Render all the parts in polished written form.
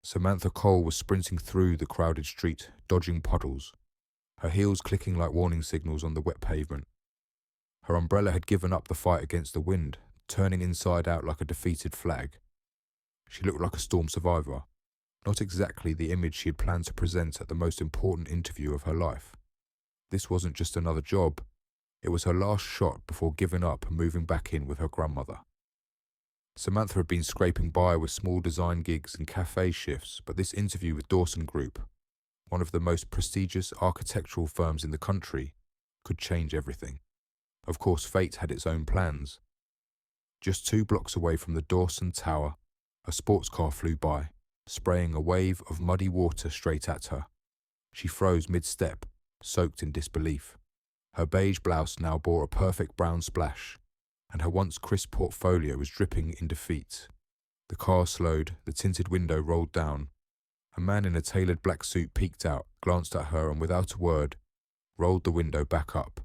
Samantha Cole was sprinting through the crowded street, dodging puddles, her heels clicking like warning signals on the wet pavement. Her umbrella had given up the fight against the wind, turning inside out like a defeated flag. She looked like a storm survivor, not exactly the image she had planned to present at the most important interview of her life. This wasn't just another job, it was her last shot before giving up and moving back in with her grandmother. Samantha had been scraping by with small design gigs and cafe shifts, but this interview with Dawson Group, one of the most prestigious architectural firms in the country, could change everything. Of course, fate had its own plans. Just 2 blocks away from the Dawson Tower, a sports car flew by, spraying a wave of muddy water straight at her. She froze mid-step, soaked in disbelief. Her beige blouse now bore a perfect brown splash, and her once crisp portfolio was dripping in defeat. The car slowed, the tinted window rolled down. A man in a tailored black suit peeked out, glanced at her, and without a word, rolled the window back up.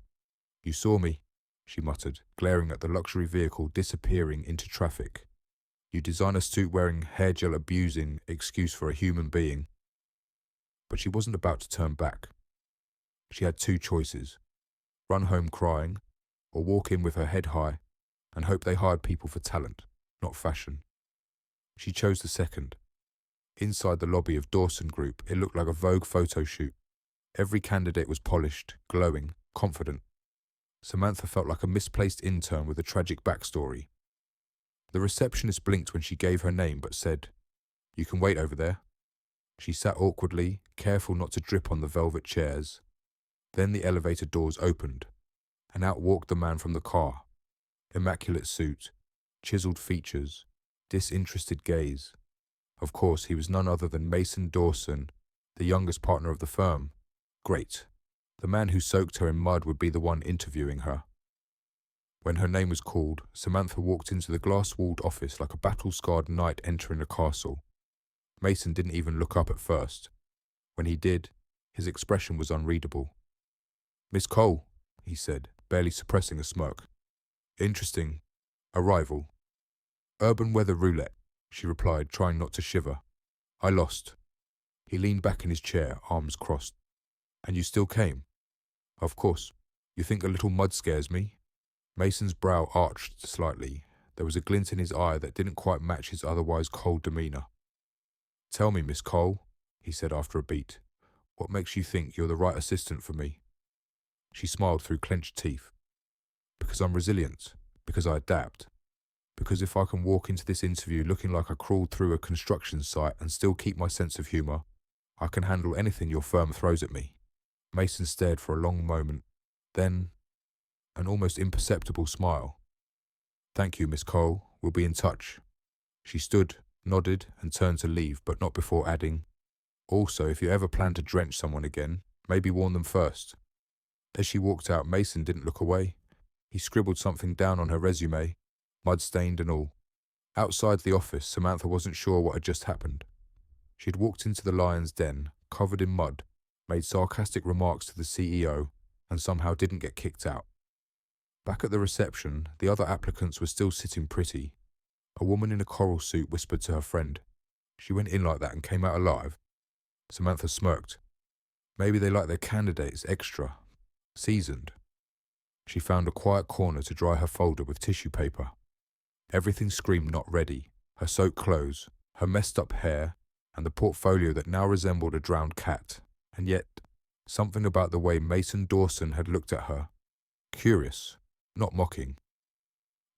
"You saw me," she muttered, glaring at the luxury vehicle disappearing into traffic. "You designer suit-wearing, hair gel abusing excuse for a human being." But she wasn't about to turn back. She had 2 choices: run home crying, or walk in with her head high and hope they hired people for talent, not fashion. She chose the second. Inside the lobby of Dawson Group, it looked like a Vogue photo shoot. Every candidate was polished, glowing, confident. Samantha felt like a misplaced intern with a tragic backstory. The receptionist blinked when she gave her name but said, "You can wait over there." She sat awkwardly, careful not to drip on the velvet chairs. Then the elevator doors opened, and out walked the man from the car. Immaculate suit, chiseled features, disinterested gaze. Of course, he was none other than Mason Dawson, the youngest partner of the firm. Great. The man who soaked her in mud would be the one interviewing her. When her name was called, Samantha walked into the glass-walled office like a battle-scarred knight entering a castle. Mason didn't even look up at first. When he did, his expression was unreadable. "Miss Cole," he said, barely suppressing a smirk. "Interesting. Arrival." "Urban weather roulette," she replied, trying not to shiver. "I lost." He leaned back in his chair, arms crossed. "And you still came?" "Of course. You think a little mud scares me?" Mason's brow arched slightly. There was a glint in his eye that didn't quite match his otherwise cold demeanor. "Tell me, Miss Cole," he said after a beat, "what makes you think you're the right assistant for me?" She smiled through clenched teeth. "Because I'm resilient. Because I adapt. Because if I can walk into this interview looking like I crawled through a construction site and still keep my sense of humor, I can handle anything your firm throws at me." Mason stared for a long moment. Then, an almost imperceptible smile. "Thank you, Miss Cole. We'll be in touch." She stood, nodded, and turned to leave, but not before adding, "Also, if you ever plan to drench someone again, maybe warn them first." As she walked out, Mason didn't look away. He scribbled something down on her resume, mud-stained and all. Outside the office, Samantha wasn't sure what had just happened. She had walked into the lion's den, covered in mud, made sarcastic remarks to the CEO, and somehow didn't get kicked out. Back at the reception, the other applicants were still sitting pretty. A woman in a coral suit whispered to her friend, "She went in like that and came out alive." Samantha smirked. Maybe they like their candidates extra, seasoned. She found a quiet corner to dry her folder with tissue paper. Everything screamed not ready: her soaked clothes, her messed up hair, and the portfolio that now resembled a drowned cat. And yet, something about the way Mason Dawson had looked at her. Curious, not mocking.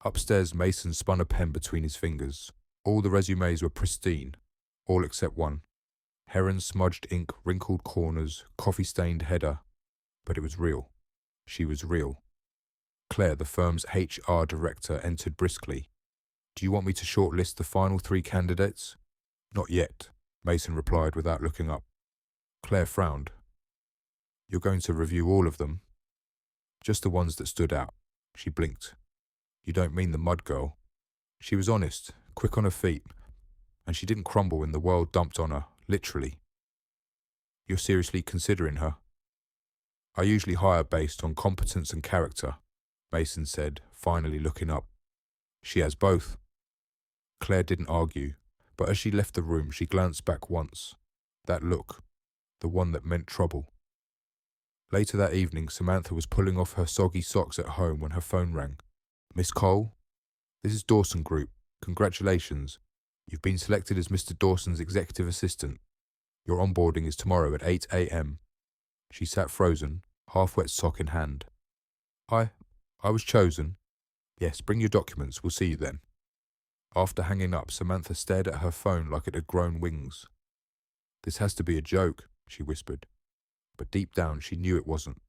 Upstairs, Mason spun a pen between his fingers. All the resumes were pristine, all except one. Heron-smudged ink, wrinkled corners, coffee-stained header. But it was real. She was real. Claire, the firm's HR director, entered briskly. "Do you want me to shortlist the final 3 candidates?" "Not yet," Mason replied without looking up. Claire frowned. "You're going to review all of them?" "Just the ones that stood out." She blinked. "You don't mean the mud girl?" She was honest, quick on her feet, and she didn't crumble when the world dumped on her, literally. "You're seriously considering her?" "I usually hire based on competence and character," Mason said, finally looking up. "She has both." Claire didn't argue. But as she left the room, she glanced back once. That look, the one that meant trouble. Later that evening, Samantha was pulling off her soggy socks at home when her phone rang. "Miss Cole? This is Dawson Group. Congratulations. You've been selected as Mr. Dawson's executive assistant. Your onboarding is tomorrow at 8 a.m. She sat frozen, half-wet sock in hand. I was chosen. Yes, bring your documents. We'll see you then." After hanging up, Samantha stared at her phone like it had grown wings. "This has to be a joke," she whispered. But deep down, she knew it wasn't.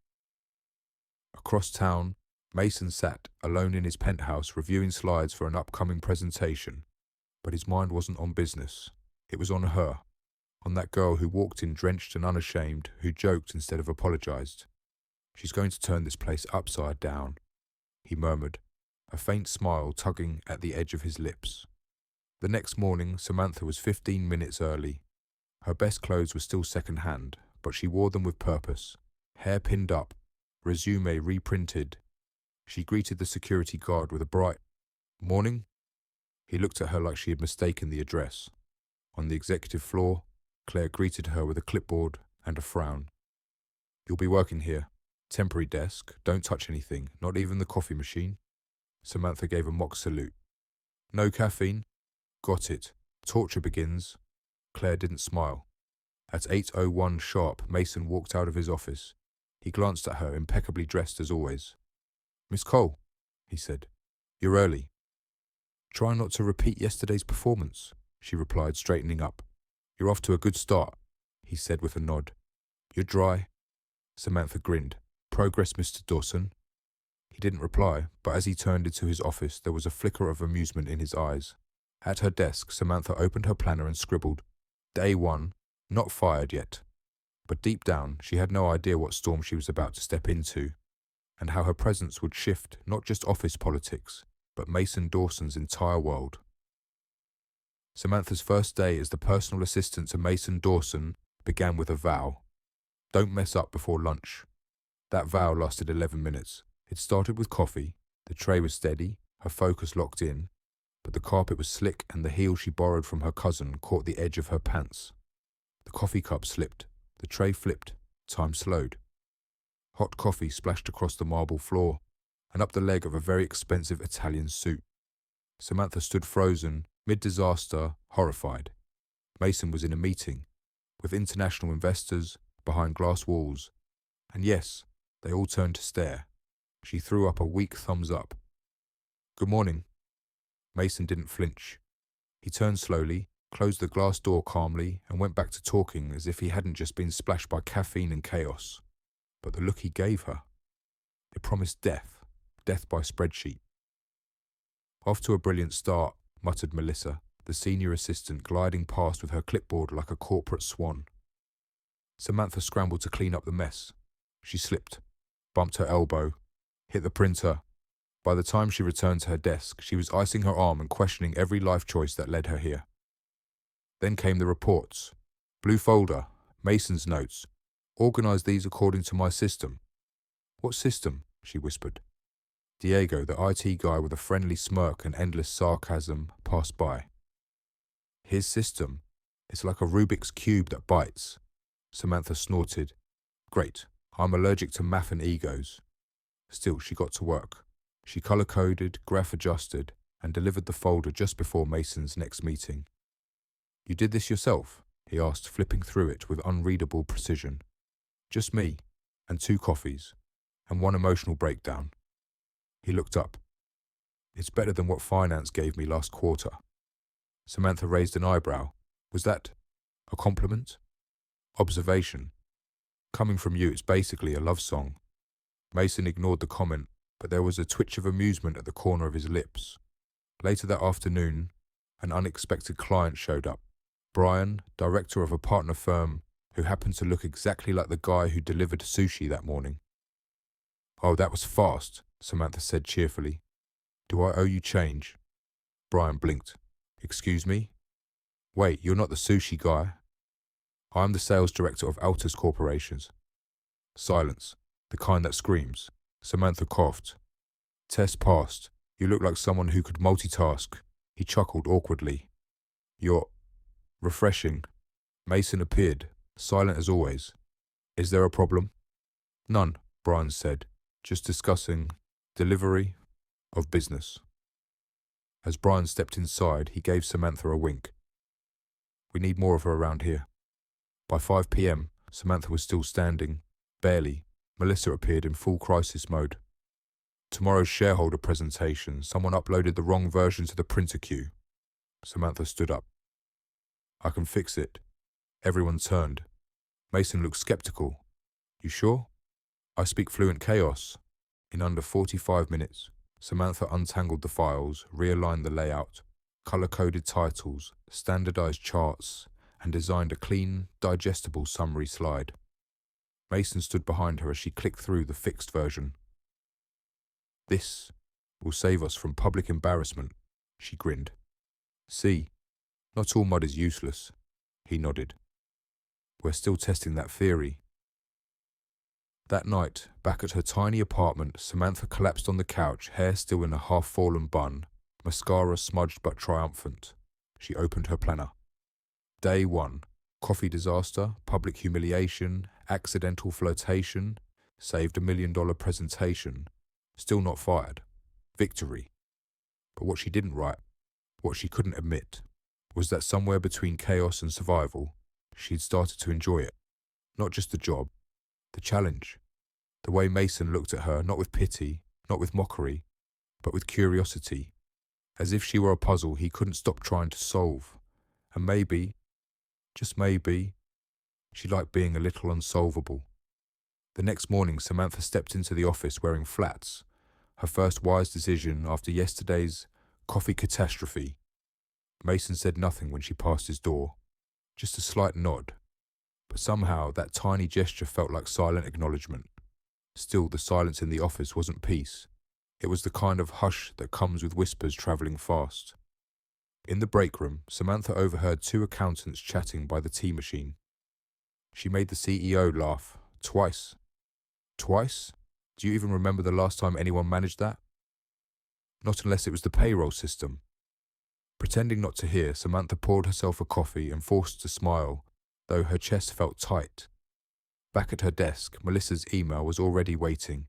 Across town, Mason sat alone in his penthouse reviewing slides for an upcoming presentation. But his mind wasn't on business. It was on her. On that girl who walked in drenched and unashamed, who joked instead of apologized. "She's going to turn this place upside down," he murmured, a faint smile tugging at the edge of his lips. The next morning, Samantha was 15 minutes early. Her best clothes were still second-hand, but she wore them with purpose. Hair pinned up, resume reprinted. She greeted the security guard with a bright, "Morning?" He looked at her like she had mistaken the address. On the executive floor, Claire greeted her with a clipboard and a frown. "You'll be working here. Temporary desk. Don't touch anything, not even the coffee machine." Samantha gave a mock salute. "No caffeine?" "Got it. Torture begins." Claire didn't smile. At 8:01 sharp, Mason walked out of his office. He glanced at her, impeccably dressed as always. "Miss Cole," he said, "you're early." "Try not to repeat yesterday's performance," she replied, straightening up. "You're off to a good start," he said with a nod. "You're dry." Samantha grinned. "Progress, Mr. Dawson." He didn't reply, but as he turned into his office, there was a flicker of amusement in his eyes. At her desk, Samantha opened her planner and scribbled, "Day 1, not fired yet." But deep down, she had no idea what storm she was about to step into, and how her presence would shift not just office politics, but Mason Dawson's entire world. Samantha's first day as the personal assistant to Mason Dawson began with a vow. Don't mess up before lunch. That vow lasted 11 minutes. It started with coffee. The tray was steady, her focus locked in, but the carpet was slick and the heel she borrowed from her cousin caught the edge of her pants. The coffee cup slipped. The tray flipped. Time slowed. Hot coffee splashed across the marble floor and up the leg of a very expensive Italian suit. Samantha stood frozen, mid-disaster, horrified. Mason was in a meeting, with international investors, behind glass walls. And yes, they all turned to stare. She threw up a weak thumbs up. "Good morning." Mason didn't flinch. He turned slowly, closed the glass door calmly, and went back to talking as if he hadn't just been splashed by caffeine and chaos. But the look he gave her, it promised death by spreadsheet. "Off to a brilliant start," muttered Melissa, the senior assistant, gliding past with her clipboard like a corporate swan. Samantha scrambled to clean up the mess. She slipped, bumped her elbow, hit the printer. By the time she returned to her desk, she was icing her arm and questioning every life choice that led her here. Then came the reports. "Blue folder, Mason's notes. Organize these according to my system." "What system?" she whispered. Diego, the IT guy with a friendly smirk and endless sarcasm, passed by. "His system? It's like a Rubik's Cube that bites." Samantha snorted. "Great, I'm allergic to math and egos." Still, she got to work. She color-coded, graph-adjusted, and delivered the folder just before Mason's next meeting. "You did this yourself?" he asked, flipping through it with unreadable precision. "Just me, and 2 coffees, and 1 emotional breakdown." He looked up. "It's better than what finance gave me last quarter." Samantha raised an eyebrow. "Was that a compliment?" "Observation. Coming from you, it's basically a love song." Mason ignored the comment, but there was a twitch of amusement at the corner of his lips. Later that afternoon, an unexpected client showed up. Brian, director of a partner firm, who happened to look exactly like the guy who delivered sushi that morning. "Oh, that was fast," Samantha said cheerfully. "Do I owe you change?" Brian blinked. "Excuse me?" "Wait, you're not the sushi guy?" "I'm the sales director of Altus Corporations." Silence, the kind that screams. Samantha coughed. "Test passed. You look like someone who could multitask." He chuckled awkwardly. Refreshing. Mason appeared, silent as always. Is there a problem? None, Brian said. Just discussing delivery of business. As Brian stepped inside, he gave Samantha a wink. We need more of her around here. By 5 p.m., Samantha was still standing. Barely. Melissa appeared in full crisis mode. Tomorrow's shareholder presentation, someone uploaded the wrong version to the printer queue. Samantha stood up. I can fix it. Everyone turned. Mason looked skeptical. You sure? I speak fluent chaos. In under 45 minutes, Samantha untangled the files, realigned the layout, color-coded titles, standardized charts, and designed a clean, digestible summary slide. Mason stood behind her as she clicked through the fixed version. This will save us from public embarrassment, she grinned. See, not all mud is useless, he nodded. We're still testing that theory. That night, back at her tiny apartment, Samantha collapsed on the couch, hair still in a half-fallen bun, mascara smudged but triumphant. She opened her planner. Day 1. Coffee disaster, public humiliation, accidental flirtation, saved $1 million presentation, still not fired. Victory. But what she didn't write, what she couldn't admit, was that somewhere between chaos and survival, she'd started to enjoy it. Not just the job, the challenge. The way Mason looked at her, not with pity, not with mockery, but with curiosity, as if she were a puzzle he couldn't stop trying to solve. And maybe, just maybe, she liked being a little unsolvable. The next morning, Samantha stepped into the office wearing flats, her first wise decision after yesterday's coffee catastrophe. Mason said nothing when she passed his door, just a slight nod, but somehow that tiny gesture felt like silent acknowledgement. Still, the silence in the office wasn't peace. It was the kind of hush that comes with whispers travelling fast. In the break room, Samantha overheard 2 accountants chatting by the tea machine. She made the CEO laugh, twice. Twice? Do you even remember the last time anyone managed that? Not unless it was the payroll system. Pretending not to hear, Samantha poured herself a coffee and forced to smile, though her chest felt tight. Back at her desk, Melissa's email was already waiting.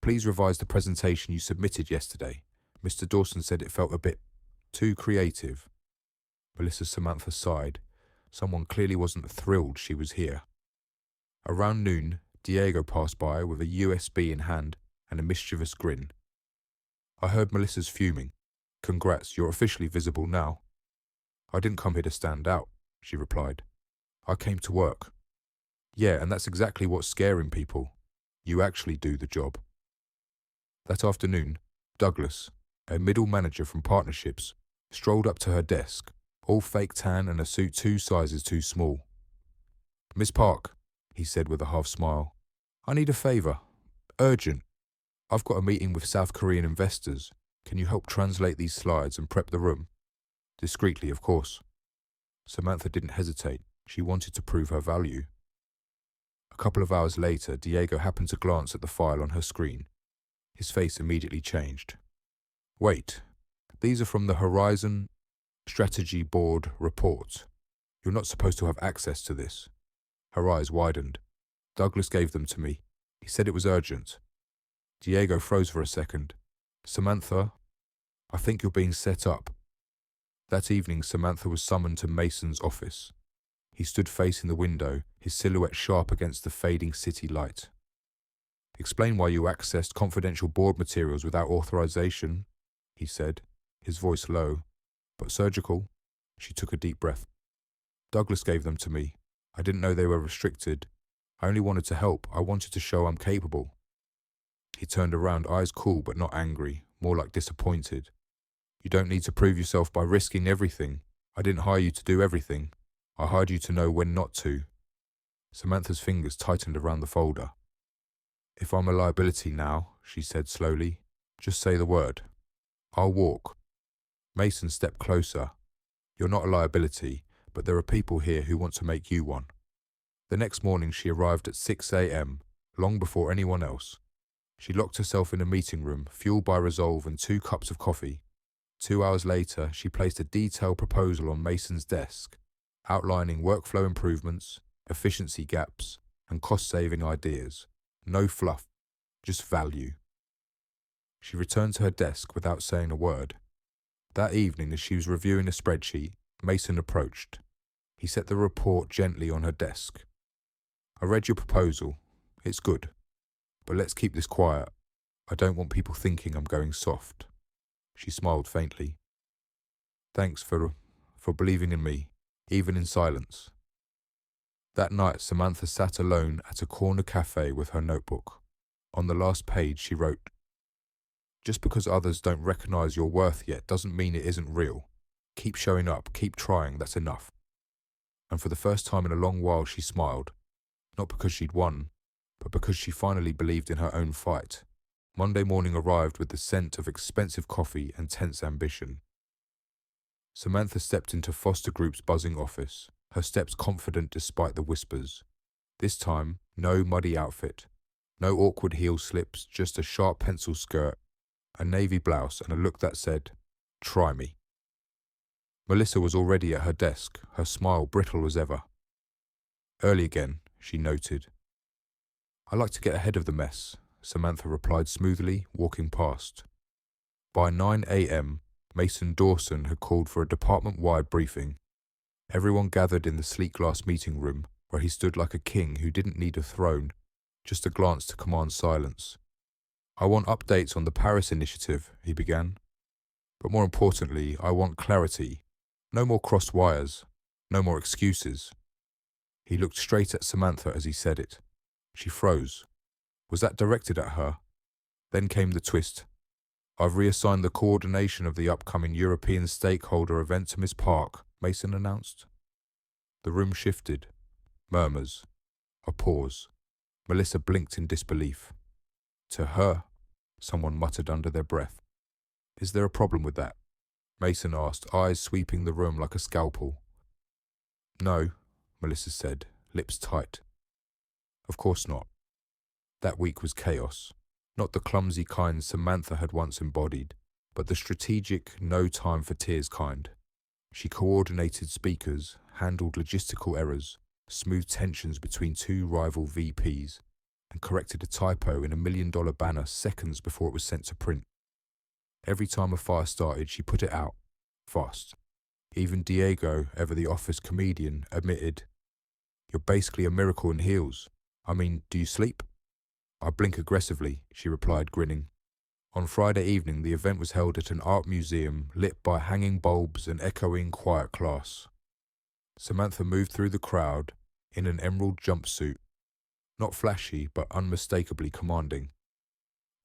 Please revise the presentation you submitted yesterday. Mr. Dawson said it felt a bit too creative. Samantha sighed. Someone clearly wasn't thrilled she was here. Around noon, Diego passed by with a USB in hand and a mischievous grin. I heard Melissa's fuming. Congrats, you're officially visible now. I didn't come here to stand out, she replied. I came to work. Yeah, and that's exactly what's scaring people. You actually do the job. That afternoon, Douglas, a middle manager from partnerships, strolled up to her desk, all fake tan and a suit 2 sizes too small. Miss Park, he said with a half smile, I need a favour. Urgent. I've got a meeting with South Korean investors. Can you help translate these slides and prep the room? Discreetly, of course. Samantha didn't hesitate. She wanted to prove her value. A couple of hours later, Diego happened to glance at the file on her screen. His face immediately changed. Wait, these are from the Horizon Strategy Board report. You're not supposed to have access to this. Her eyes widened. Douglas gave them to me. He said it was urgent. Diego froze for a second. Samantha, I think you're being set up. That evening, Samantha was summoned to Mason's office. He stood facing the window, his silhouette sharp against the fading city light. Explain why you accessed confidential board materials without authorization, he said, his voice low, but surgical. She took a deep breath. Douglas gave them to me. I didn't know they were restricted. I only wanted to help. I wanted to show I'm capable. He turned around, eyes cool but not angry, more like disappointed. You don't need to prove yourself by risking everything. I didn't hire you to do everything. I hired you to know when not to. Samantha's fingers tightened around the folder. If I'm a liability now, she said slowly, just say the word. I'll walk. Mason stepped closer. You're not a liability, but there are people here who want to make you one. The next morning she arrived at 6 a.m., long before anyone else. She locked herself in a meeting room, fueled by resolve and 2 cups of coffee. 2 hours later, she placed a detailed proposal on Mason's desk, outlining workflow improvements, efficiency gaps, and cost-saving ideas. No fluff, just value. She returned to her desk without saying a word. That evening, as she was reviewing a spreadsheet, Mason approached. He set the report gently on her desk. I read your proposal. It's good. But let's keep this quiet. I don't want people thinking I'm going soft. She smiled faintly. Thanks for believing in me, even in silence. That night, Samantha sat alone at a corner cafe with her notebook. On the last page, she wrote, "Just because others don't recognize your worth yet doesn't mean it isn't real. Keep showing up, keep trying, that's enough." And for the first time in a long while, she smiled. Not because she'd won, but because she finally believed in her own fight. Monday morning arrived with the scent of expensive coffee and tense ambition. Samantha stepped into Foster Group's buzzing office, her steps confident despite the whispers. This time, no muddy outfit, no awkward heel slips, just a sharp pencil skirt, a navy blouse, and a look that said, "Try me." Melissa was already at her desk, her smile brittle as ever. "Early again," she noted. "I like to get ahead of the mess," Samantha replied smoothly, walking past. By 9 a.m., Mason Dawson had called for a department-wide briefing. Everyone gathered in the sleek glass meeting room, where he stood like a king who didn't need a throne, just a glance to command silence. "I want updates on the Paris initiative," he began. "But more importantly, I want clarity. No more crossed wires. No more excuses." He looked straight at Samantha as he said it. She froze. Was that directed at her? Then came the twist. "I've reassigned the coordination of the upcoming European stakeholder event to Miss Park," Mason announced. The room shifted. Murmurs. A pause. Melissa blinked in disbelief. "To her," someone muttered under their breath. "Is there a problem with that?" Mason asked, eyes sweeping the room like a scalpel. "No," Melissa said, lips tight. "Of course not." That week was chaos. Not the clumsy kind Samantha had once embodied, but the strategic, no time for tears kind. She coordinated speakers, handled logistical errors, smoothed tensions between two rival VPs, and corrected a typo in $1 million banner seconds before it was sent to print. Every time a fire started, she put it out, fast. Even Diego, ever the office comedian, admitted, "You're basically a miracle in heels. I mean, do you sleep?" "I blink aggressively," she replied, grinning. On Friday evening, the event was held at an art museum lit by hanging bulbs and echoing quiet class. Samantha moved through the crowd in an emerald jumpsuit, not flashy but unmistakably commanding.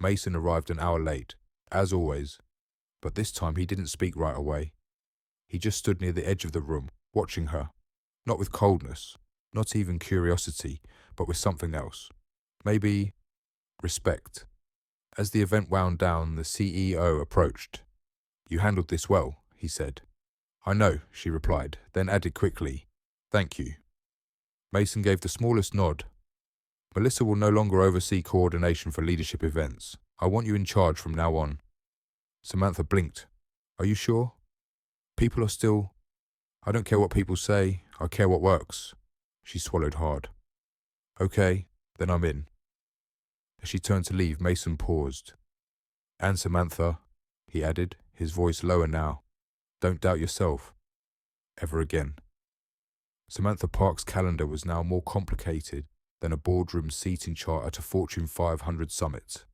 Mason arrived an hour late, as always, but this time he didn't speak right away. He just stood near the edge of the room, watching her, not with coldness, not even curiosity, but with something else. Maybe respect. As the event wound down, the CEO approached. "You handled this well," he said. "I know," she replied, then added quickly, "Thank you." Mason gave the smallest nod. "Melissa will no longer oversee coordination for leadership events. I want you in charge from now on." Samantha blinked. "Are you sure? People are still... I don't care what people say, I care what works." She swallowed hard. "Okay, then I'm in." As she turned to leave, Mason paused. "And Samantha," he added, his voice lower now, "don't doubt yourself. Ever again." Samantha Park's calendar was now more complicated than a boardroom seating chart at a Fortune 500 summit.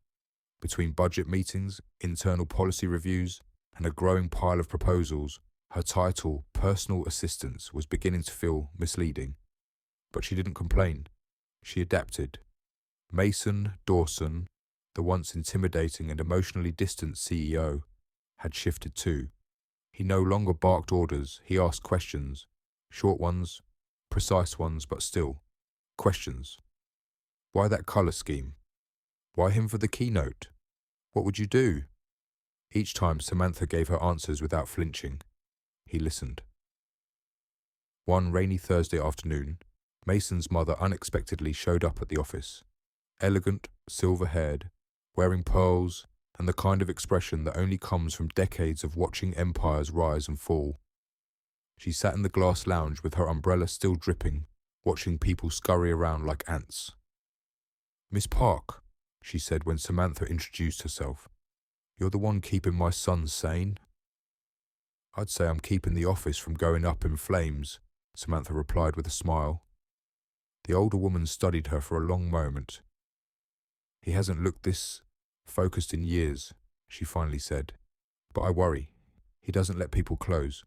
Between budget meetings, internal policy reviews, and a growing pile of proposals, her title, personal assistant, was beginning to feel misleading. But she didn't complain. She adapted. Mason Dawson, the once intimidating and emotionally distant CEO, had shifted too. He no longer barked orders, he asked questions. Short ones, precise ones, but still, questions. Why that colour scheme? Why him for the keynote? What would you do? Each time Samantha gave her answers without flinching. He listened. One rainy Thursday afternoon, Mason's mother unexpectedly showed up at the office. Elegant, silver-haired, wearing pearls and the kind of expression that only comes from decades of watching empires rise and fall. She sat in the glass lounge with her umbrella still dripping, watching people scurry around like ants. "Miss Park," she said when Samantha introduced herself. "You're the one keeping my son sane?" "I'd say I'm keeping the office from going up in flames," Samantha replied with a smile. The older woman studied her for a long moment. "He hasn't looked this focused in years," she finally said. "But I worry. He doesn't let people close."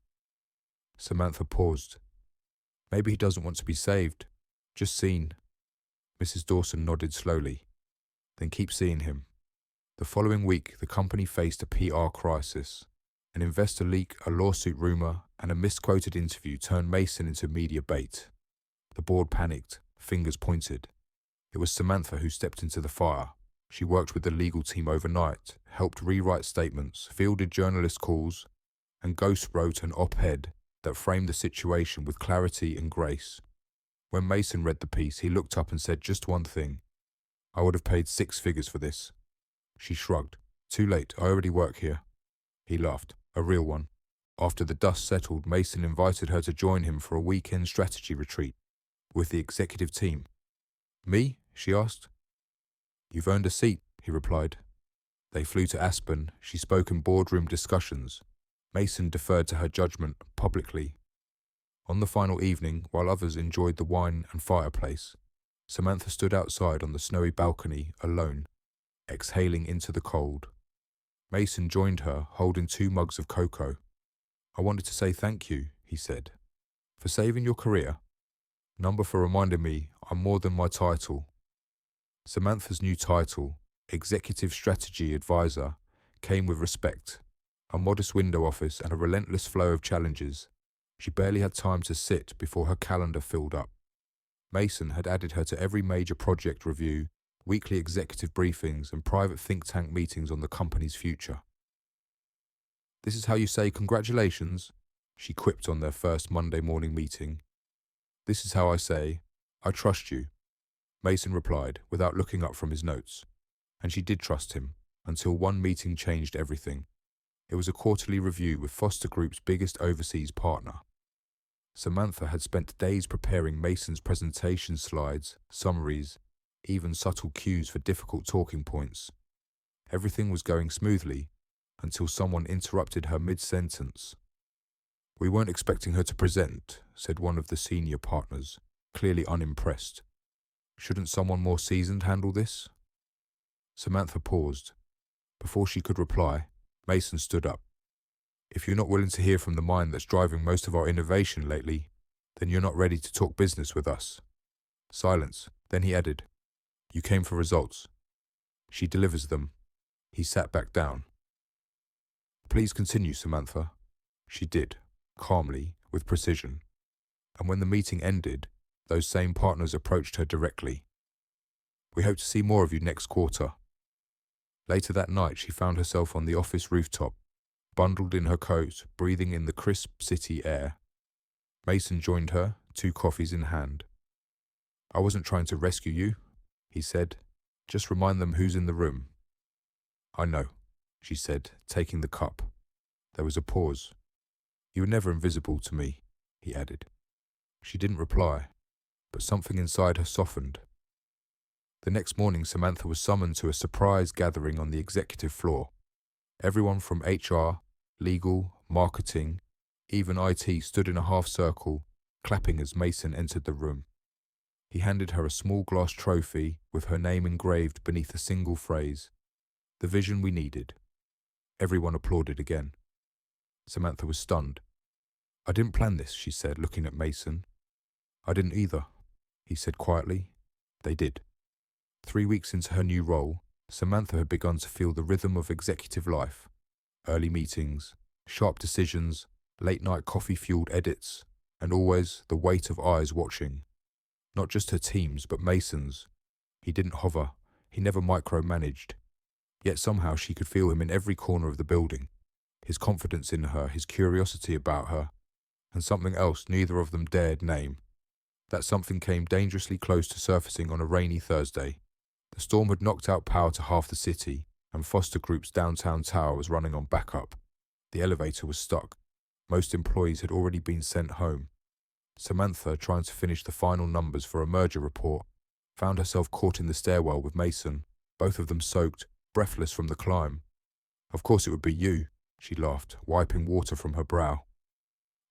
Samantha paused. "Maybe he doesn't want to be saved. Just seen." Mrs. Dawson nodded slowly. "Then keep seeing him." The following week, the company faced a PR crisis. An investor leak, a lawsuit rumor, and a misquoted interview turned Mason into media bait. The board panicked, fingers pointed. It was Samantha who stepped into the fire. She worked with the legal team overnight, helped rewrite statements, fielded journalist calls, and ghost wrote an op-ed that framed the situation with clarity and grace. When Mason read the piece, he looked up and said just one thing: "I would have paid 6 figures for this." She shrugged. "Too late, I already work here." He laughed, a real one. After the dust settled, Mason invited her to join him for a weekend strategy retreat with the executive team. "Me?" she asked. "You've earned a seat," he replied. They flew to Aspen. She spoke in boardroom discussions. Mason deferred to her judgment publicly. On the final evening, while others enjoyed the wine and fireplace, Samantha stood outside on the snowy balcony, alone, exhaling into the cold. Mason joined her, holding 2 mugs of cocoa. "I wanted to say thank you," he said, "for saving your career. Number for reminding me I'm more than my title." Samantha's new title, Executive Strategy Advisor, came with respect, a modest window office and a relentless flow of challenges. She barely had time to sit before her calendar filled up. Mason had added her to every major project review, weekly executive briefings, and private think tank meetings on the company's future. "This is how you say congratulations," she quipped on their first Monday morning meeting. "This is how I say, I trust you," Mason replied without looking up from his notes. And she did trust him, until one meeting changed everything. It was a quarterly review with Foster Group's biggest overseas partner. Samantha had spent days preparing Mason's presentation slides, summaries, even subtle cues for difficult talking points. Everything was going smoothly until someone interrupted her mid-sentence. "We weren't expecting her to present," said one of the senior partners, clearly unimpressed. "Shouldn't someone more seasoned handle this?" Samantha paused. Before she could reply, Mason stood up. "If you're not willing to hear from the mind that's driving most of our innovation lately, then you're not ready to talk business with us." Silence. Then he added, "You came for results. She delivers them." He sat back down. "Please continue, Samantha." She did, calmly, with precision. And when the meeting ended, those same partners approached her directly. "We hope to see more of you next quarter." Later that night, she found herself on the office rooftop, bundled in her coat, breathing in the crisp city air. Mason joined her, 2 coffees in hand. "I wasn't trying to rescue you," he said. "Just remind them who's in the room." "I know," she said, taking the cup. There was a pause. "You were never invisible to me," he added. She didn't reply, but something inside her softened. The next morning, Samantha was summoned to a surprise gathering on the executive floor. Everyone from HR, legal, marketing, even IT stood in a half circle, clapping as Mason entered the room. He handed her a small glass trophy with her name engraved beneath a single phrase, "The vision we needed." Everyone applauded again. Samantha was stunned. "I didn't plan this," she said, looking at Mason. "I didn't either," he said quietly. They did. 3 weeks into her new role, Samantha had begun to feel the rhythm of executive life. Early meetings, sharp decisions, late-night coffee-fueled edits, and always the weight of eyes watching. Not just her team's, but Mason's. He didn't hover. He never micromanaged. Yet somehow she could feel him in every corner of the building. His confidence in her, his curiosity about her, and something else neither of them dared name. That something came dangerously close to surfacing on a rainy Thursday. The storm had knocked out power to half the city, and Foster Group's downtown tower was running on backup. The elevator was stuck. Most employees had already been sent home. Samantha, trying to finish the final numbers for a merger report, found herself caught in the stairwell with Mason, both of them soaked, breathless from the climb. "Of course it would be you," she laughed, wiping water from her brow.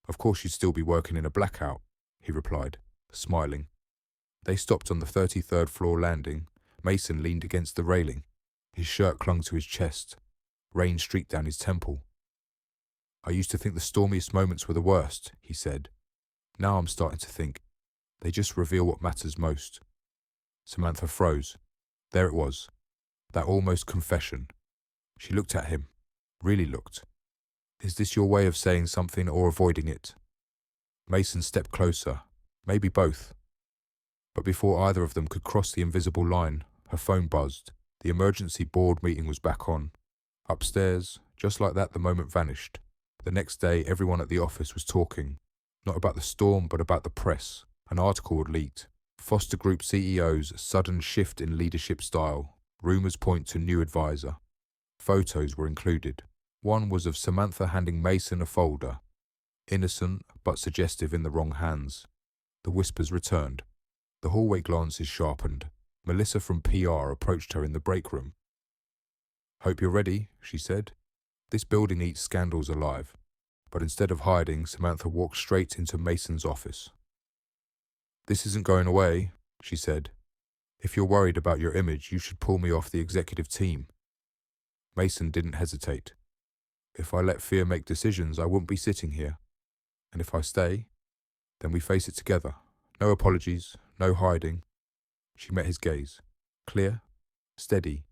"Of course you'd still be working in a blackout," he replied, smiling. They stopped on the 33rd floor landing. Mason leaned against the railing. His shirt clung to his chest. Rain streaked down his temple. "I used to think the stormiest moments were the worst," he said. "Now I'm starting to think they just reveal what matters most." Samantha froze. There it was, that almost confession. She looked at him, really looked. "Is this your way of saying something or avoiding it?" Mason stepped closer, maybe both. But before either of them could cross the invisible line, her phone buzzed. The emergency board meeting was back on. Upstairs, just like that, the moment vanished. The next day, everyone at the office was talking, not about the storm, but about the press. An article had leaked. Foster Group CEO's sudden shift in leadership style. Rumors point to new advisor. Photos were included. One was of Samantha handing Mason a folder. Innocent, but suggestive in the wrong hands. The whispers returned. The hallway glances sharpened. Melissa from PR approached her in the break room. "Hope you're ready," she said. "This building eats scandals alive." But instead of hiding, Samantha walked straight into Mason's office. "This isn't going away," she said. "If you're worried about your image, you should pull me off the executive team." Mason didn't hesitate. "If I let fear make decisions, I wouldn't be sitting here. And if I stay, then we face it together. No apologies, no hiding." She met his gaze, clear, steady,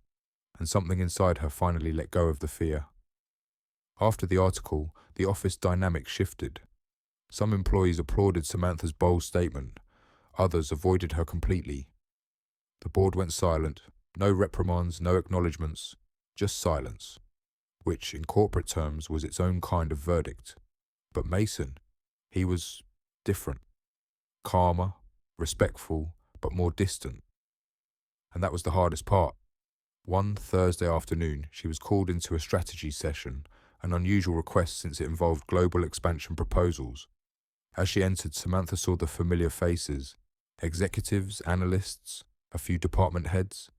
and something inside her finally let go of the fear. After the article, the office dynamic shifted. Some employees applauded Samantha's bold statement. Others avoided her completely. The board went silent. No reprimands, no acknowledgements, just silence, which, in corporate terms, was its own kind of verdict. But Mason, he was different. Calmer, respectful, but more distant. And that was the hardest part. One Thursday afternoon, she was called into a strategy session, an unusual request since it involved global expansion proposals. As she entered, Samantha saw the familiar faces, executives, analysts, a few department heads,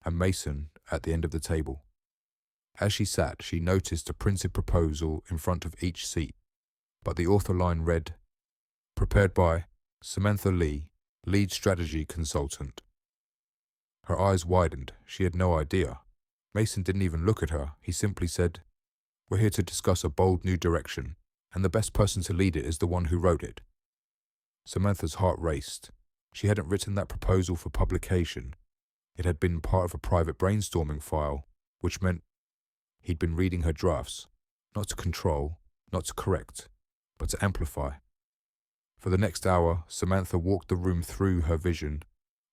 and Mason at the end of the table. As she sat, she noticed a printed proposal in front of each seat, but the author line read, "Prepared by Samantha Lee, Lead Strategy Consultant." Her eyes widened. She had no idea. Mason didn't even look at her. He simply said, "We're here to discuss a bold new direction, and the best person to lead it is the one who wrote it." Samantha's heart raced. She hadn't written that proposal for publication. It had been part of a private brainstorming file, which meant he'd been reading her drafts, not to control, not to correct, but to amplify. For the next hour, Samantha walked the room through her vision,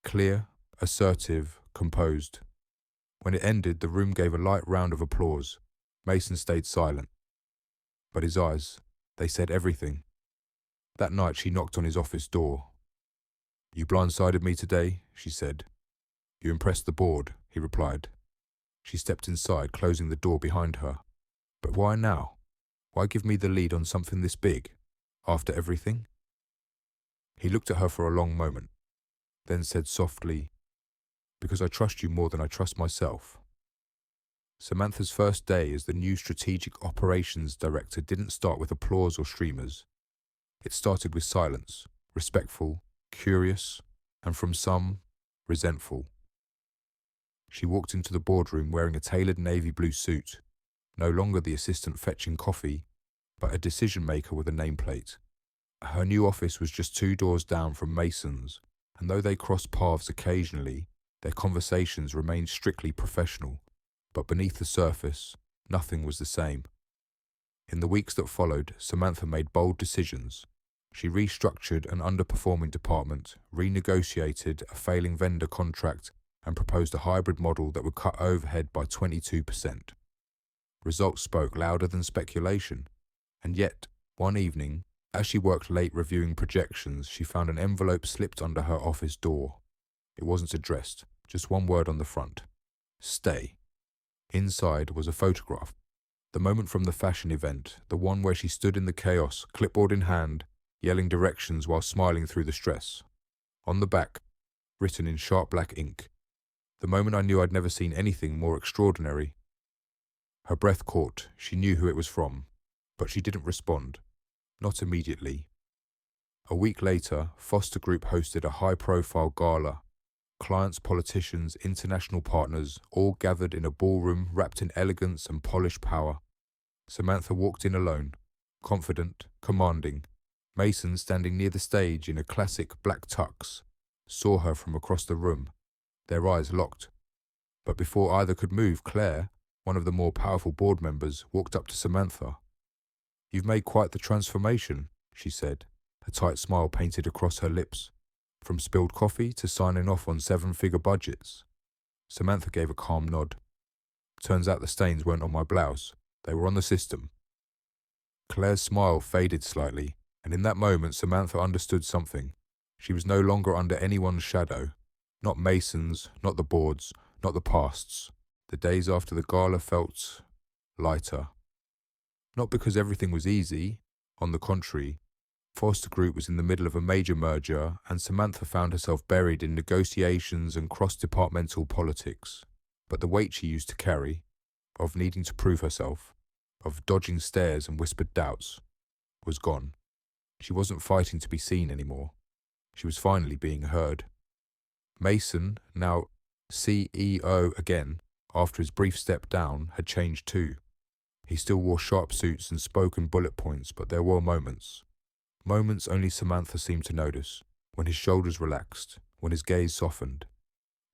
clear, assertive, composed. When it ended, the room gave a light round of applause. Mason stayed silent. But his eyes, they said everything. That night she knocked on his office door. "You blindsided me today," she said. "You impressed the board," he replied. She stepped inside, closing the door behind her. "But why now? Why give me the lead on something this big? After everything?" He looked at her for a long moment, then said softly, "Because I trust you more than I trust myself." Samantha's first day as the new strategic operations director didn't start with applause or streamers. It started with silence, respectful, curious, and from some, resentful. She walked into the boardroom wearing a tailored navy blue suit, no longer the assistant fetching coffee, but a decision maker with a nameplate. Her new office was just 2 doors down from Mason's, and though they crossed paths occasionally, their conversations remained strictly professional. But beneath the surface, nothing was the same. In the weeks that followed, Samantha made bold decisions. She restructured an underperforming department, renegotiated a failing vendor contract, and proposed a hybrid model that would cut overhead by 22%. Results spoke louder than speculation. And yet, one evening, as she worked late reviewing projections, she found an envelope slipped under her office door. It wasn't addressed, just one word on the front. "Stay." Inside was a photograph. The moment from the fashion event, the one where she stood in the chaos, clipboard in hand, yelling directions while smiling through the stress. On the back, written in sharp black ink, the moment I knew I'd never seen anything more extraordinary. Her breath caught. She knew who it was from, but she didn't respond. Not immediately. A week later, Foster Group hosted a high-profile gala. Clients, politicians, international partners, all gathered in a ballroom wrapped in elegance and polished power. Samantha walked in alone, confident, commanding. Mason, standing near the stage in a classic black tux, saw her from across the room. Their eyes locked. But before either could move, Claire, one of the more powerful board members, walked up to Samantha. "You've made quite the transformation," she said, a tight smile painted across her lips. "From spilled coffee to signing off on 7-figure budgets." Samantha gave a calm nod. "Turns out the stains weren't on my blouse. They were on the system." Claire's smile faded slightly, and in that moment Samantha understood something. She was no longer under anyone's shadow. Not Mason's, not the board's, not the past's. The days after the gala felt lighter. Not because everything was easy. On the contrary, Foster Group was in the middle of a major merger, and Samantha found herself buried in negotiations and cross-departmental politics. But the weight she used to carry, of needing to prove herself, of dodging stares and whispered doubts, was gone. She wasn't fighting to be seen anymore. She was finally being heard. Mason, now CEO again, after his brief step down, had changed too. He still wore sharp suits and spoke in bullet points, but there were moments. Moments only Samantha seemed to notice, when his shoulders relaxed, when his gaze softened.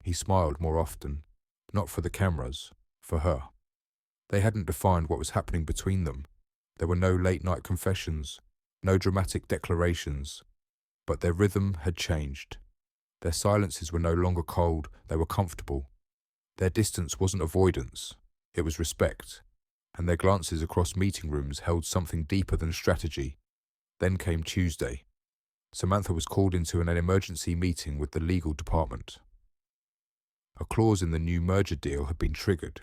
He smiled more often, not for the cameras, for her. They hadn't defined what was happening between them. There were no late-night confessions, no dramatic declarations, but their rhythm had changed. Their silences were no longer cold, they were comfortable. Their distance wasn't avoidance, it was respect, and their glances across meeting rooms held something deeper than strategy. Then came Tuesday. Samantha was called into an emergency meeting with the legal department. A clause in the new merger deal had been triggered,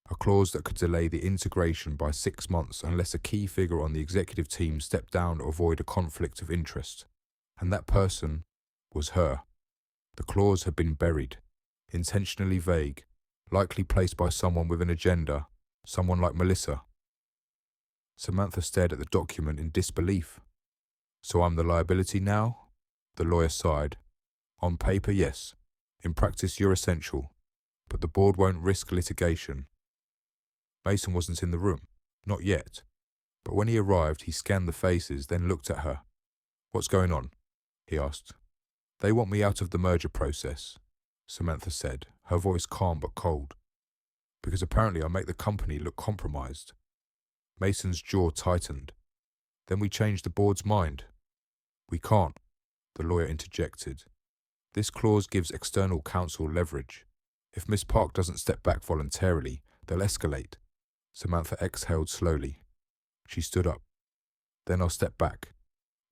a clause that could delay the integration by 6 months unless a key figure on the executive team stepped down to avoid a conflict of interest. And that person was her. The clause had been buried, intentionally vague, likely placed by someone with an agenda, someone like Melissa. Samantha stared at the document in disbelief. "So I'm the liability now?" The lawyer sighed. "On paper, yes. In practice, you're essential. But the board won't risk litigation." Mason wasn't in the room. Not yet. But when he arrived, he scanned the faces, then looked at her. "What's going on?" he asked. "They want me out of the merger process," Samantha said, her voice calm but cold. "Because apparently I make the company look compromised." Mason's jaw tightened. "Then we changed the board's mind." "We can't," the lawyer interjected. "This clause gives external counsel leverage. If Miss Park doesn't step back voluntarily, they'll escalate." Samantha exhaled slowly. She stood up. "Then I'll step back."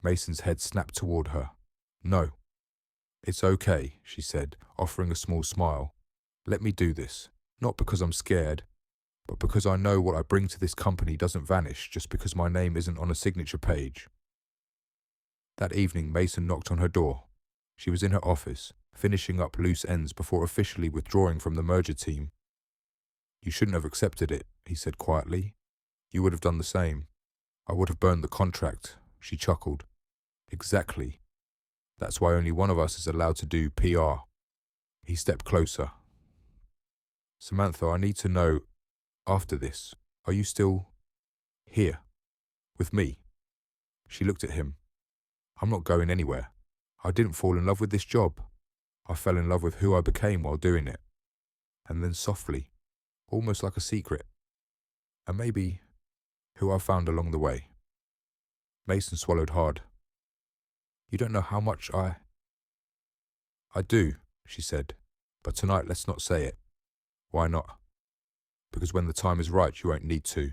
Mason's head snapped toward her. "No." "It's okay," she said, offering a small smile. "Let me do this, not because I'm scared, but because I know what I bring to this company doesn't vanish just because my name isn't on a signature page." That evening, Mason knocked on her door. She was in her office, finishing up loose ends before officially withdrawing from the merger team. "You shouldn't have accepted it," he said quietly. "You would have done the same. I would have burned the contract," she chuckled. "Exactly. That's why only one of us is allowed to do PR." He stepped closer. "Samantha, I need to know, after this, are you still here, with me?" She looked at him. "I'm not going anywhere. I didn't fall in love with this job. I fell in love with who I became while doing it." And then softly, almost like a secret, "And maybe who I found along the way." Mason swallowed hard. "You don't know how much I do," she said, "but tonight let's not say it." "Why not?" "Because when the time is right, you won't need to."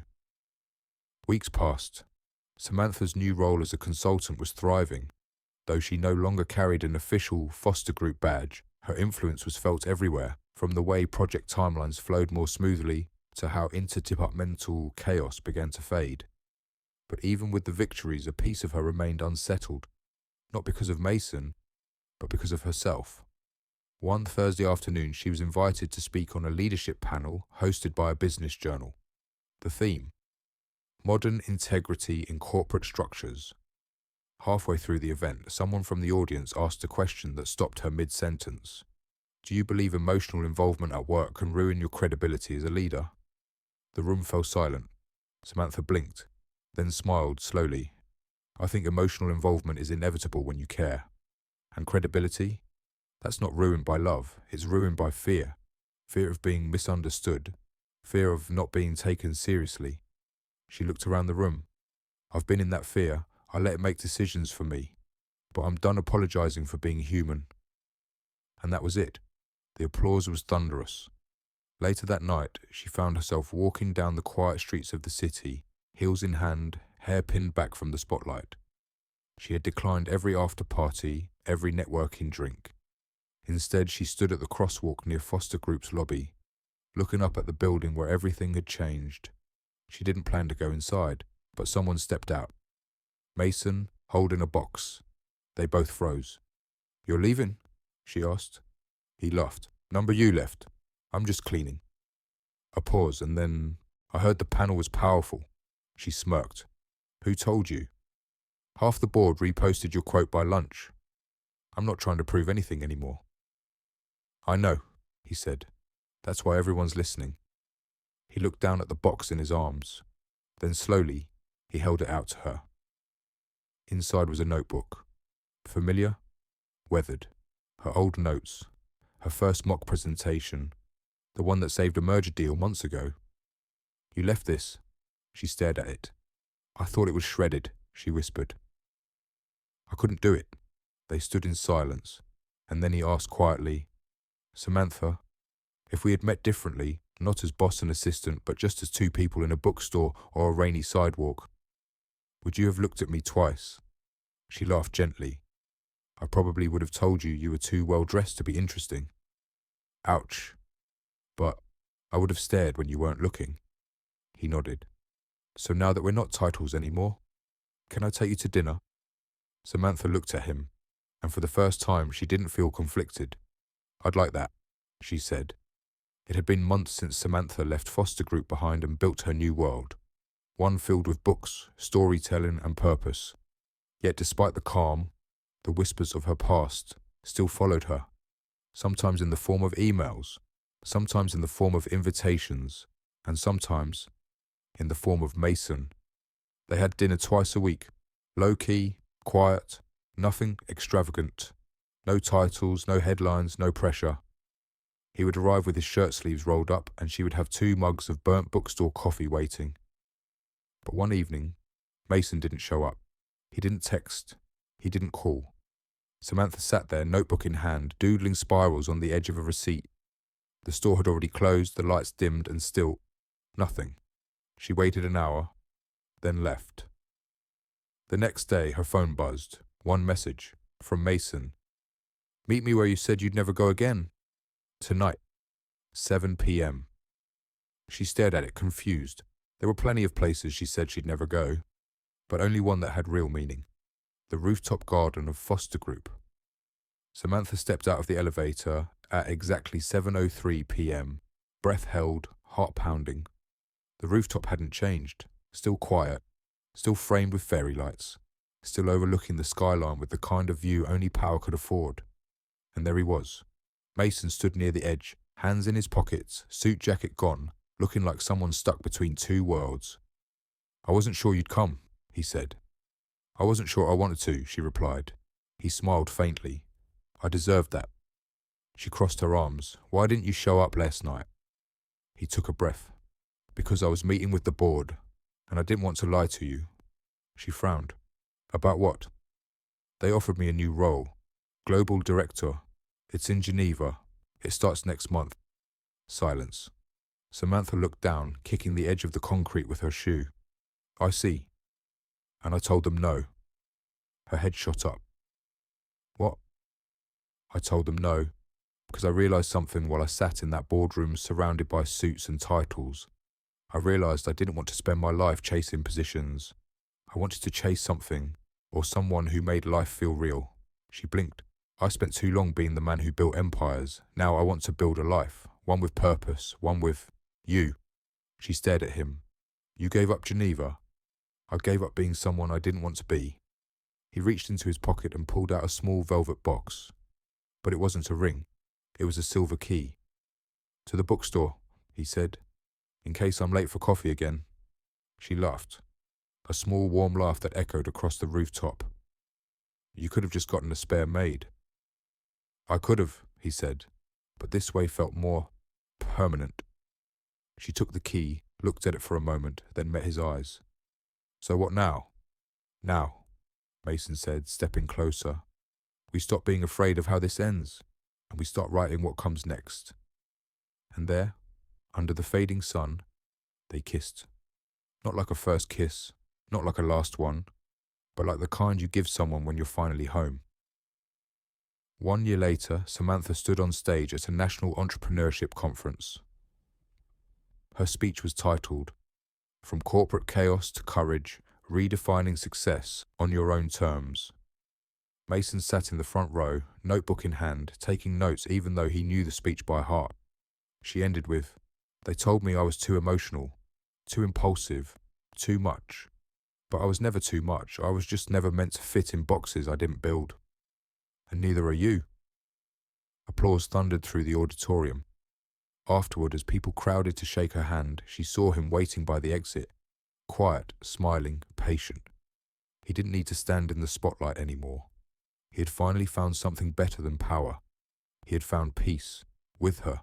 Weeks passed. Samantha's new role as a consultant was thriving. Though she no longer carried an official Foster Group badge, her influence was felt everywhere, from the way project timelines flowed more smoothly to how interdepartmental chaos began to fade. But even with the victories, a piece of her remained unsettled, not because of Mason, but because of herself. One Thursday afternoon, she was invited to speak on a leadership panel hosted by a business journal. The theme: Modern Integrity in Corporate Structures. Halfway through the event, someone from the audience asked a question that stopped her mid-sentence. Do you believe emotional involvement at work can ruin your credibility as a leader? The room fell silent. Samantha blinked, then smiled slowly. I think emotional involvement is inevitable when you care. And credibility? That's not ruined by love, it's ruined by fear. Fear of being misunderstood. Fear of not being taken seriously. She looked around the room. I've been in that fear. I let it make decisions for me. But I'm done apologizing for being human. And that was it. The applause was thunderous. Later that night, she found herself walking down the quiet streets of the city, heels in hand, hair pinned back from the spotlight. She had declined every after-party, every networking drink. Instead, she stood at the crosswalk near Foster Group's lobby, looking up at the building where everything had changed. She didn't plan to go inside, but someone stepped out. Mason, holding a box. They both froze. You're leaving? She asked. He laughed. Number you left. I'm just cleaning. A pause, and then I heard the panel was powerful. She smirked. Who told you? Half the board reposted your quote by lunch. I'm not trying to prove anything anymore. I know, he said. That's why everyone's listening. He looked down at the box in his arms. Then slowly, he held it out to her. Inside was a notebook. Familiar? Weathered. Her old notes. Her first mock presentation. The one that saved a merger deal months ago. You left this? She stared at it. I thought it was shredded, she whispered. I couldn't do it. They stood in silence, and then he asked quietly, Samantha, if we had met differently, not as boss and assistant, but just as two people in a bookstore or a rainy sidewalk, would you have looked at me twice? She laughed gently. I probably would have told you you were too well dressed to be interesting. Ouch. But I would have stared when you weren't looking. He nodded. So now that we're not titles anymore, can I take you to dinner? Samantha looked at him, and for the first time she didn't feel conflicted. I'd like that, she said. It had been months since Samantha left Foster Group behind and built her new world, one filled with books, storytelling and purpose. Yet despite the calm, the whispers of her past still followed her, sometimes in the form of emails, sometimes in the form of invitations, and sometimes in the form of Mason. They had dinner twice a week, low-key, quiet, nothing extravagant, no titles, no headlines, no pressure. He would arrive with his shirt sleeves rolled up and she would have 2 mugs of burnt bookstore coffee waiting. But one evening, Mason didn't show up. He didn't text. He didn't call. Samantha sat there, notebook in hand, doodling spirals on the edge of a receipt. The store had already closed, the lights dimmed, and still, nothing. She waited an hour, then left. The next day, her phone buzzed. One message, from Mason. Meet me where you said you'd never go again. Tonight, 7 p.m. She stared at it, confused. There were plenty of places she said she'd never go, but only one that had real meaning. The rooftop garden of Foster Group. Samantha stepped out of the elevator at exactly 7:03 p.m., breath held, heart pounding. The rooftop hadn't changed, still quiet, still framed with fairy lights, still overlooking the skyline with the kind of view only power could afford. And there he was. Mason stood near the edge, hands in his pockets, suit jacket gone, looking like someone stuck between 2 worlds. I wasn't sure you'd come, he said. I wasn't sure I wanted to, she replied. He smiled faintly. I deserved that. She crossed her arms. Why didn't you show up last night? He took a breath. Because I was meeting with the board, and I didn't want to lie to you. She frowned. About what? They offered me a new role. Global Director. It's in Geneva. It starts next month. Silence. Samantha looked down, kicking the edge of the concrete with her shoe. I see. And I told them no. Her head shot up. What? I told them no, because I realized something while I sat in that boardroom surrounded by suits and titles. I realized I didn't want to spend my life chasing positions. I wanted to chase something, or someone who made life feel real. She blinked. I spent too long being the man who built empires. Now I want to build a life, one with purpose, one with you. She stared at him. You gave up Geneva? I gave up being someone I didn't want to be. He reached into his pocket and pulled out a small velvet box. But it wasn't a ring. It was a silver key. To the bookstore, he said, in case I'm late for coffee again. She laughed, a small warm laugh that echoed across the rooftop. You could have just gotten a spare maid. I could have, he said, but this way felt more permanent. She took the key, looked at it for a moment, then met his eyes. So what now? Now, Mason said, stepping closer. We stop being afraid of how this ends, and we start writing what comes next. And there, under the fading sun, they kissed. Not like a first kiss, not like a last one, but like the kind you give someone when you're finally home. 1 year later, Samantha stood on stage at a national entrepreneurship conference. Her speech was titled, From Corporate Chaos to Courage, Redefining Success on Your Own Terms. Mason sat in the front row, notebook in hand, taking notes even though he knew the speech by heart. She ended with, They told me I was too emotional, too impulsive, too much. But I was never too much. I was just never meant to fit in boxes I didn't build. And neither are you. Applause thundered through the auditorium. Afterward, as people crowded to shake her hand, she saw him waiting by the exit, quiet, smiling, patient. He didn't need to stand in the spotlight anymore. He had finally found something better than power. He had found peace, with her.